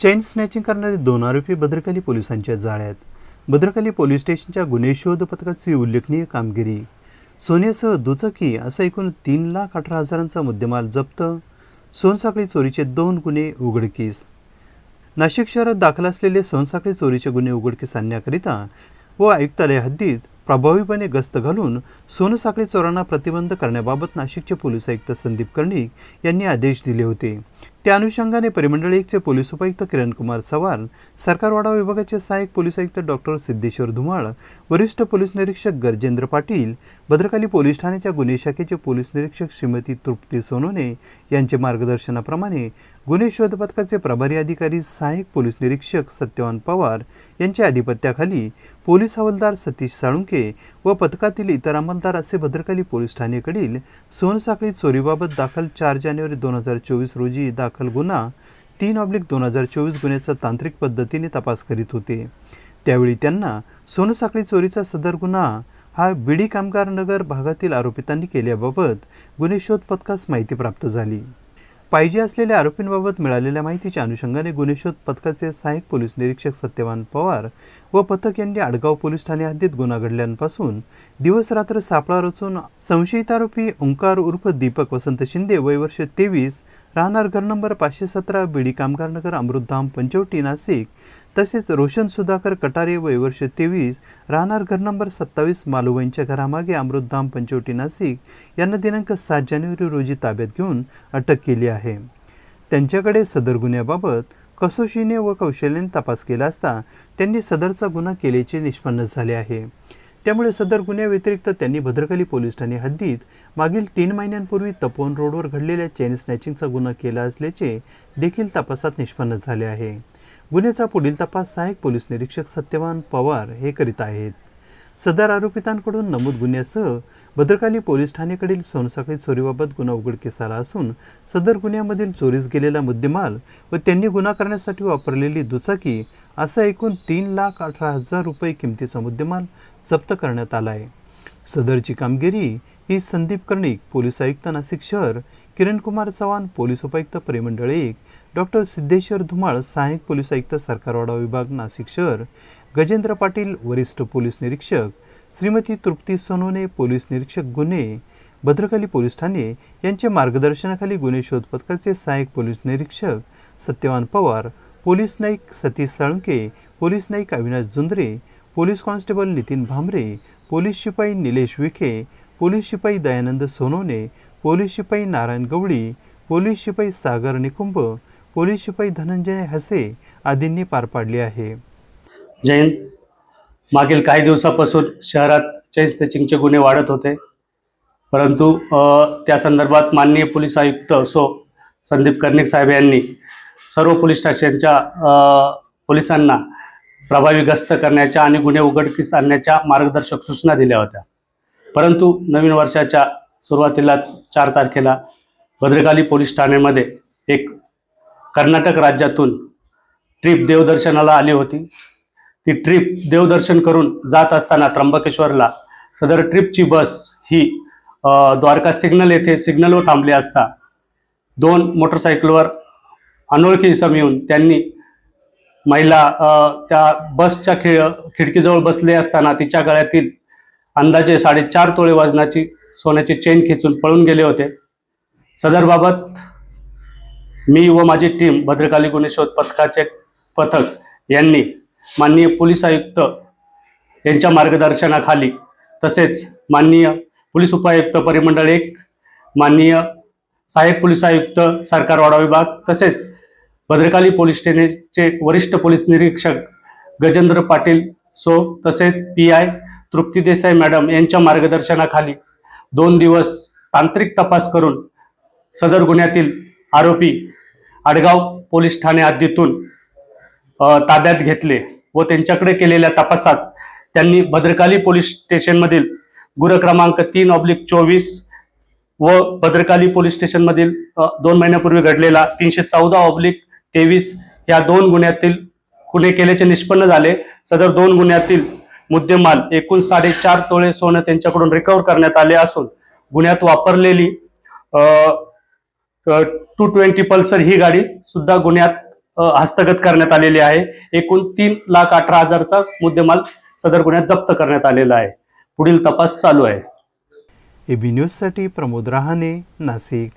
चैन snatching करणारे 2 आरोपी भद्रकाली पोलिसांच्या जाळ्यात. भद्रकाली पोलीस स्टेशनच्या गुन्हे शोध पथकाची उल्लेखनीय कामगिरी. सोन्यासह दुचाकी असा एकूण 3,18,000चा मुद्देमाल जप्त. सोनसाखळी चोरीचे 2 गुन्हे उघडकीस. नाशिक शहरात दाखल असलेले सोनसाखळी चोरीचे गुन्हे उघडकीस आणण्याकरिता व आयुक्तालय हद्दीत प्रभावीपणे गस्त घालून सोनसाखळी चोरांना प्रतिबंध करण्याबाबत नाशिकचे पोलीस आयुक्त संदीप कर्णिक यांनी आदेश दिले होते. त्या अनुषंगाने परिमंडळ 1चे पोलीस उपायुक्त किरणकुमार चव्हाण, सरकारवाडा विभागाचे सहाय्यक पोलीस आयुक्त डॉक्टर सिद्धेश्वर धुमाळ, वरिष्ठ पोलीस निरीक्षक गजेंद्र पाटील, भद्रकाली पोलीस ठाण्याच्या गुन्हे शाखेचे पोलीस निरीक्षक श्रीमती तृप्ती सोनोने यांचे मार्गदर्शनाप्रमाणे गुन्हे शोध पथकाचे प्रभारी अधिकारी सहाय्यक पोलीस निरीक्षक सत्यवान पवार यांच्या अधिपत्याखाली पोलीस हवालदार सतीश साळुंके व पथकातील इतर अंमलदार असे भद्रकाली पोलीस ठाण्याकडील सोनसाखळी चोरीबाबत दाखल 4 जानेवारी 2024 रोजी दाखल गुन्हा 3/2024 गुन्ह्याचा तांत्रिक पद्धतीने तपास करीत होते. त्यावेळी त्यांना सोनसाखळी चोरीचा सदर गुन्हा हा बीडी कामगार नगर भागातील आरोपितांनी केल्याबाबत गुन्हे शोध पथकास माहिती प्राप्त झाली. पाहिजे असलेल्या आरोपींबाबत मिळालेल्या माहितीच्या अनुषंगाने गुन्हे शोध पथकाचे सहाय्यक पोलीस निरीक्षक सत्यवान पवार व पथक यांनी आडगाव पोलीस ठाणे हद्दीत गुन्हा घडल्यापासून दिवस रात्र सापळा रचून संशयित आरोपी ओंकार उर्फ दीपक वसंत शिंदे वय वर्ष 23 राहणार घर नंबर 517 बीडी कामगार नगर अमृतधाम पंचवटी नाशिक तसेच रोशन सुधाकर कटारे वय वर्ष 23 राहणार घर नंबर 27 मालुवाईंच्या घरामागे अमृतधाम पंचवटी नाशिक यांना दिनांक 7 जानेवारी रोजी ताब्यात घेऊन अटक केली आहे. त्यांच्याकडे सदर गुन्ह्याबाबत कसोशीने व कौशल्याने तपास केला असता त्यांनी सदरचा गुन्हा केल्याचे निष्पन्न झाले आहे. त्यामुळे सदर गुन्ह्याव्यतिरिक्त त्यांनी भद्रकाली पोलीस ठाणे हद्दीत मागील 3 महिन्यांपूर्वी तपोवन रोडवर घडलेल्या चेन स्नॅचिंगचा गुन्हा केला असल्याचे देखील तपासात निष्पन्न झाले आहे. गुन्ह्याचा पुढील तपास सहाय्यक पोलीस निरीक्षक सत्यवान पवार हे करीत आहेत. सदर आरोपितांकडून नमूद गुन्ह्यासह भद्रकाली पोलीस ठाणेकडील सोनसाखळी चोरीबाबत गुन्हा उघडकीस आला असून सदर गुन्ह्यामधील चोरीस गेलेला मुद्देमाल व त्यांनी गुन्हा करण्यासाठी वापरलेली दुचाकी असा एकूण 3,18,000 रुपये किमतीचा मुद्देमाल जप्त करण्यात आला आहे. सदरची कामगिरी ही संदीप कर्णिक पोलीस आयुक्त नाशिक शहर, किरणकुमार चव्हाण पोलीस उपायुक्त परिमंडळ 1, डॉक्टर सिद्धेश्वर धुमाळ सहाय्यक पोलीस आयुक्त सरकारवाडा विभाग नाशिक शहर, गजेंद्र पाटील वरिष्ठ पोलीस निरीक्षक, श्रीमती तृप्ती सोनोने पोलीस निरीक्षक गुन्हे भद्रकाली पोलीस ठाणे यांच्या मार्गदर्शनाखाली गुन्हे शोध पथकाचे सहाय्यक पोलीस निरीक्षक सत्यवान पवार, पोलीस नाईक सतीश साळुंके, पोलीस नाईक Avinash Jundre, police constable Nitin Bhamre, police शिपाई निलेश विखे, पोलीस शिपाई दयानंद सोनोने, पोलीस शिपाई नारायण गवळी, पोलीस शिपाई सागर निकुंभ, पोलीस शिपाई धनंजय हसे आदींनी पार पाडले आहे. जैन मागील काही दिवसापासून शहरात चेन स्नॅचिंगचे गुन्हे वाढत होते, परंतु त्या संदर्भात माननीय पोलीस आयुक्त संदीप कर्णिक साहेब यांनी सर्व पोलीस स्टेशनच्या पोलिसांना प्रभावी गस्त करण्याच्या आणि गुन्हे उघडकीस आणण्याच्या मार्गदर्शक सूचना दिल्या होत्या. परंतु नवीन वर्षाच्या सुरुवातीलाच 4 तारखेला भद्रकाली पोलीस ठाण्यामध्ये एक कर्नाटक राज्यातून ट्रिप देवदर्शनाला आली होती. ती ट्रिप देवदर्शन करून जात असताना त्र्यंबकेश्वरला सदर ट्रिपची बस ही द्वारका सिग्नल येथे सिग्नलवर थांबली असता 2 मोटरसायकलवर अनोळखी इसम येऊन त्यांनी महिला त्या बसच्या खिडकीजवळ बसले असताना तिच्या गळ्यातील अंदाजे 4.5 तोळे वजनाची सोन्याची चेन खेचून पळून गेले होते. सदरबाबत मी व माझी टीम भद्रकाली गुन्हे शोध पथकाचे पथक यांनी माननीय पोलीस आयुक्त यांच्या मार्गदर्शनाखाली तसेच माननीय पोलीस उपायुक्त परिमंडळ 1, माननीय सहाय्यक पोलीस आयुक्त सरकारवाडा विभाग तसेच भद्रकाली पोलीस ठाण्याचे वरिष्ठ पोलीस निरीक्षक गजेंद्र पाटील तसेच PI तृप्ती देसाई मॅडम यांच्या मार्गदर्शनाखाली 2 दिवस तांत्रिक तपास करून सदर गुन्ह्यातील आरोपी आडगाव पोलीस ठाणे हद्दीतून ताब्यात घेतले व त्यांच्याकडे केलेल्या तपासात त्यांनी भद्रकाली पोलीस स्टेशनमधील गुन्हा क्रमांक 3/24 व भद्रकाली पोलीस स्टेशनमधील 2 महिन्यापूर्वी घडलेला 314/23 या 2 गुन्ह्यातील गुन्हे केल्याचे निष्पन्न झाले. सदर 2 गुन्ह्यातील मुद्देमाल एकूण 4.5 तोळे सोनं त्यांच्याकडून रिकव्हर करण्यात आले असून गुन्ह्यात वापरलेली 220 पल्सर ही गाडी सुद्धा गुन्ह्यात हस्तगत करण्यात आलेली आहे. एकूण 3,18,000चा मुद्देमाल सदर गुन्ह्यात जप्त करण्यात आलेला आहे. पुढील तपास चालू आहे. AB न्यूजसाठी प्रमोद रहाणे, नाशिक.